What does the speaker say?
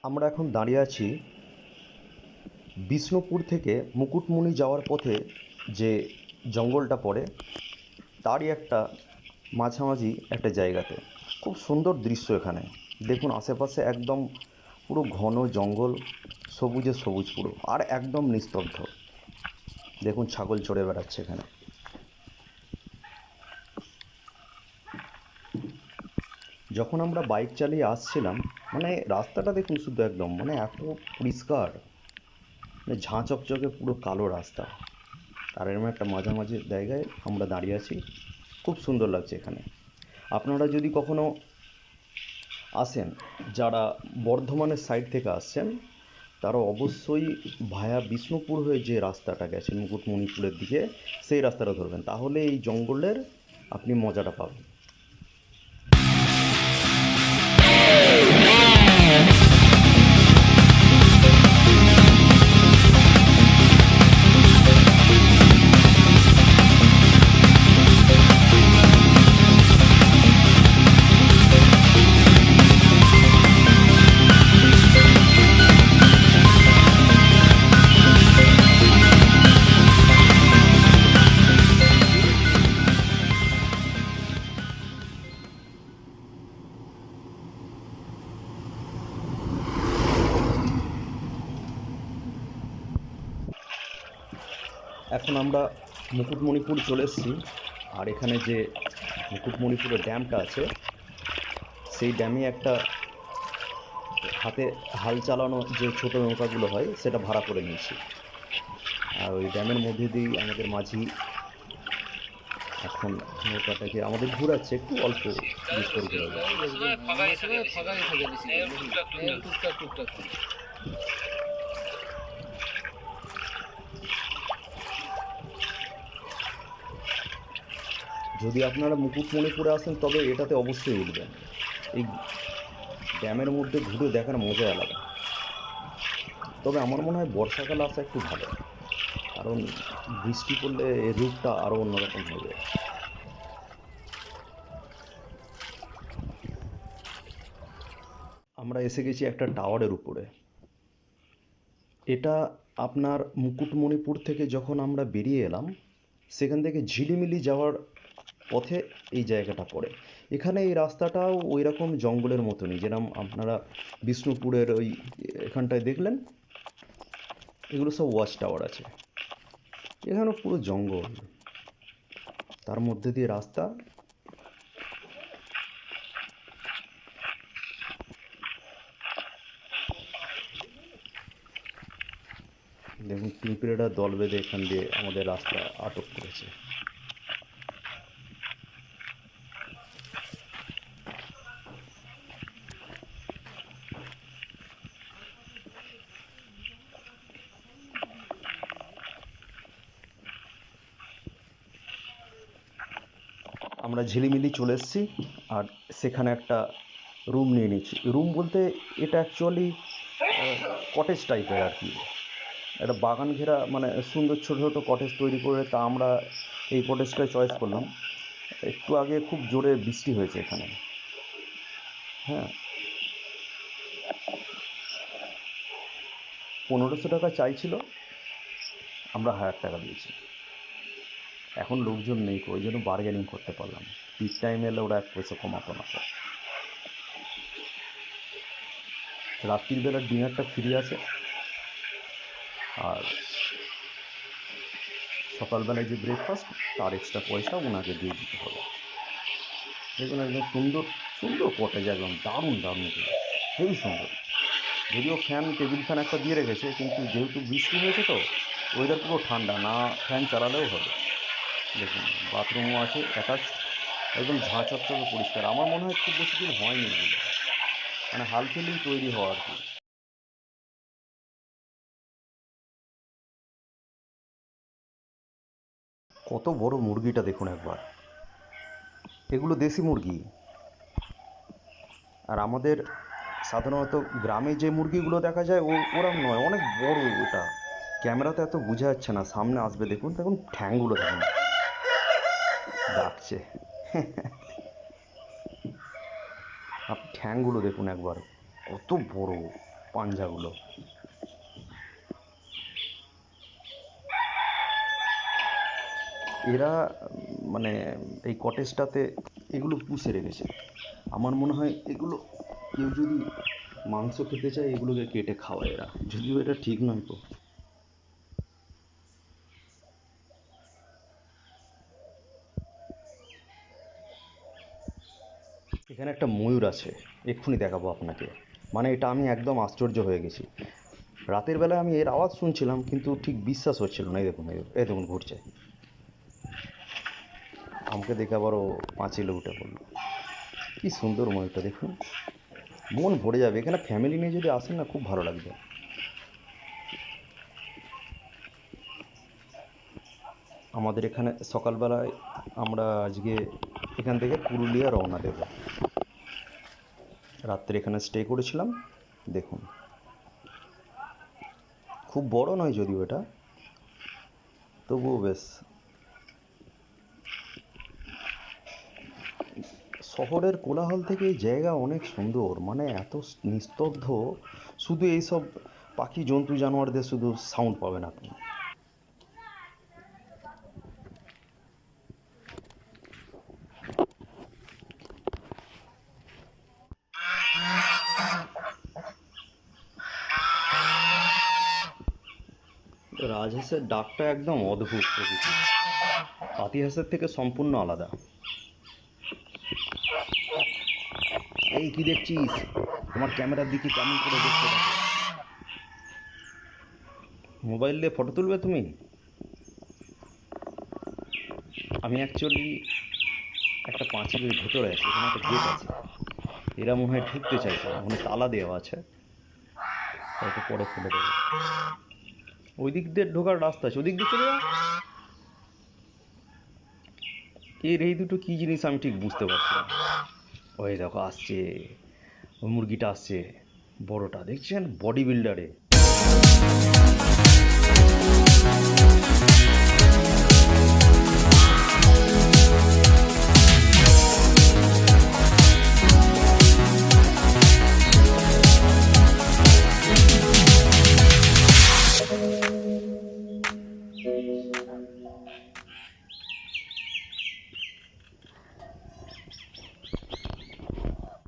আমরা এখন দাঁড়িয়ে আছি বিষ্ণুপুর থেকে মুকুটমণি যাওয়ার পথে যে জঙ্গলটা পড়ে তারই একটা মাঝামাঝি একটা জায়গাতে। খুব সুন্দর দৃশ্য এখানে। দেখুন আশেপাশে একদম পুরো ঘন জঙ্গল, সবুজে সবুজ পুরো, আর একদম নিস্তব্ধ। দেখুন ছাগল চড়ে বেড়াচ্ছে এখানে। যখন আমরা বাইক চালিয়ে আসছিলাম, মানে রাস্তাটা দেখুন শুধু একদম মানে এত পরিষ্কার, মানে ঝাঁ চকচকে পুরো কালো রাস্তা। আর এরকম একটা মাঝামাঝি জায়গায় আমরা দাঁড়িয়ে আছি। খুব সুন্দর লাগছে এখানে। আপনারা যদি কখনো আসেন, যারা বর্ধমানের সাইড থেকে আসছেন, তারা অবশ্যই ভায়া বিষ্ণুপুর হয়ে যে রাস্তাটা গেছে মুকুটমণিপুরের দিকে, সেই রাস্তাটা ধরবেন, তাহলে এই জঙ্গলের আপনি মজাটা পাবেন। এখন আমরা মুকুটমণিপুর চলে এসেছি। আর এখানে যে মুকুটমণিপুরের ড্যামটা আছে, সেই ড্যামে একটা হাতে হাল চালানো যে ছোট নৌকাগুলো হয়, সেটা ভাড়া করে নিয়েছি। আর ওই ড্যামের মধ্যে দিয়েই আমাদের মাঝি এখন নৌকাটাকে আমাদের ঘোরাচ্ছে, একটু অল্প বিস্তর ঘোরাবে। যদি আপনারা মুকুটমণিপুরে আসেন, তবে এটাতে অবশ্যই উঠবেন। এই ড্যামের মধ্যে ঘুরে দেখার মজা আলাদা। তবে আমার মনে হয় বর্ষাকালে আসা একটু ভালো, কারণ বৃষ্টি পড়লে এর রূপটা আরও অন্যরকম হয়ে যায়। আমরা এসে গেছি একটা টাওয়ারের উপরে। এটা আপনার মুকুটমণিপুর থেকে যখন আমরা বেরিয়ে এলাম, সেখান থেকে ঝিলিমিলি যাওয়ার পথে এই জায়গাটা পড়ে। এখানে এই রাস্তাটাও ওই রকম জঙ্গলের মতনই, যেরকম আপনারা বিষ্ণুপুরের ওই এখানটায় দেখলেন, এগুলো সব ওয়াচ টাওয়ার আছে। এখানে পুরো জঙ্গল, তার মধ্যে দিয়ে রাস্তা। দেখুন পিঁপড়েরা দল বেঁধে এখান দিয়ে আমাদের রাস্তা আটক করেছে। আমরা ঝিলিমিলি চলে এসেছি। আর সেখানে একটা রুম নিয়ে নিচ্ছি। রুম বলতে এটা অ্যাকচুয়ালি কটেজ টাইপের আর কি। একটা বাগান ঘেরা, মানে সুন্দর ছোটো ছোটো কটেজ তৈরি করে, তা আমরা এই কটেজটাই চয়েস করলাম। একটু আগে খুব জোরে বৃষ্টি হয়েছে এখানে। হ্যাঁ, 1500 টাকা চাইছিল, আমরা 1000 টাকা দিয়েছি। এখন লোকজন নেই, ওই জন্য বার্গেনিং করতে পারলাম। পিক টাইম এলে ওরা 1 পয়সা কমাতো না। রাত্রির বেলার ডিনারটা ফ্রি আছে, আর সকালবেলায় যে ব্রেকফাস্ট, তার এক্সট্রা পয়সা ওনাকে দিয়ে দিতে হবে। দেখুন একদম সুন্দর সুন্দর কটেজ, একদম দারুণ দারুণ, হেবি সুন্দর। যদিও ফ্যান, টেবিল ফ্যান একটা দিয়ে রেখেছে, কিন্তু যেহেতু বৃষ্টি হয়েছে তো ওয়েদার পুরো ঠান্ডা, না ফ্যান চালালেও হবে। দেখুন বাথরুমও আছে অ্যাটাচ, একদম ঝাঁ চকচকে পরিষ্কার। আমার মনে হয় খুব বেশি দিন হয়নি এগুলো, মানে হাল ফেলেই তৈরি হওয়া আর কি। কত বড় মুরগিটা দেখুন একবার, এগুলো দেশি মুরগি। আর আমাদের সাধারণত গ্রামে যে মুরগিগুলো দেখা যায়, ওরম নয়, অনেক বড় ওটা। ক্যামেরাতে এত বোঝা যাচ্ছে না, সামনে আসবে দেখুন। দেখুন ঠ্যাংগুলো দেখুন, ডাকছে। আপনি ঠ্যাংগুলো দেখুন একবার, কত বড়। পাঞ্জাগুলো। এরা মানে এই কটেজটাতে এগুলো পুষে রেখেছে। আমার মনে হয় এগুলো কেউ যদি মাংস খেতে চায় এগুলোকে কেটে খাওয়ায় এরা, যদিও এটা ঠিক নয় তো। এখানে একটা ময়ূর আছে, এক্ষুনি দেখাবো আপনাকে। মানে এটা আমি একদম আশ্চর্য হয়ে গেছি। রাতের বেলায় আমি এর আওয়াজ শুনছিলাম কিন্তু ঠিক বিশ্বাস হচ্ছিল না। এই দেখুন ঘুরছে। আমাকে দেখে আবারও পাঁচিলে উঠে পড়লো। কি সুন্দর ময়ূরটা দেখুন, মন ভরে যাবে। এখানে ফ্যামিলি নিয়ে যদি আসেন না, খুব ভালো লাগবে। আমাদের এখানে সকালবেলায় আমরা আজকে এখান থেকে পুরুলিয়া রওনা দেব। রাত্রে এখানে স্টে করেছিলাম। দেখুন, খুব বড় নয় যদিও এটা, তবুও বেশ। শহরের কোলাহল থেকে এই জায়গা অনেক সুন্দর, মানে এত নিস্তব্ধ। শুধু এইসব পাখি জন্তু জানোয়ারদের শুধু সাউন্ড পাবেন আপনি। রাজহাঁসের ডাকটা একদম অদ্ভুত প্রকৃতির, পাতিহাঁসের থেকে সম্পূর্ণ আলাদা। এই কি দেখছিস? তোমার ক্যামেরার দিকে কেমন করে দেখতে পাবে? মোবাইল দিয়ে ফটো তুলবে তুমি? আমি অ্যাকচুয়ালি একটা পাঁচিলের ভেতরে আছি, এখানে একটা গেট আছে। এরা মনে হয় ঢুকতে চাইছে না, মানে তালা দেওয়া আছে, হয়তো পরে খুলে দেবে। ওই দিক দিয়ে ঢোকার রাস্তা আছে, ওদিক দিয়ে চলে যা। এর এই দুটো কি জিনিস আমি ঠিক বুঝতে পারছি না। ওই দেখো আসছে, ওই মুরগিটা আসছে, বড়টা দেখছেন, বডি বিল্ডারে।